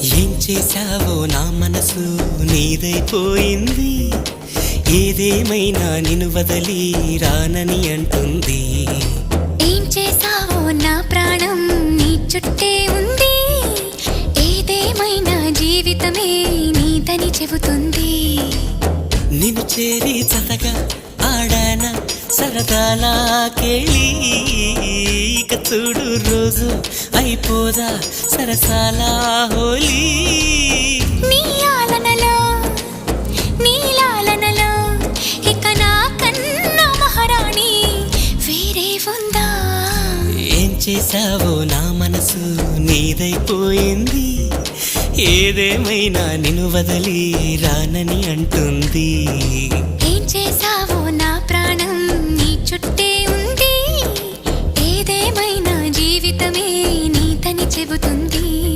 ఏం చేశావో నా మనసు నీదైపోయింది. ఏదేమైనా నిన్ను వదలి రానని అంటుంది. ఏం చేశావో నా ప్రాణం నీ చుట్టే ఉంది. ఏదేమైనా జీవితమే నీదని చెబుతుంది. నిన్ను చేరి చతగా ఆడాన సరదాలా కేళి. ఇక చూడు రోజు అయిపోదా సరసాలా హోలీ. నీ ఆలనలో నీ లాలనలో ఇక నా కన్నా మహారాణి వేరే ఉందా? ఏం చేశావో నా మనసు నీదైపోయింది. ఏదేమైనా నిన్ను వదలి రానని అంటుంది. ఏం చేశావో నా ప్రాణం నీ చుట్టే ఉంది. ఏదేమైనా జీవితమే నీదని చెబుతుంది.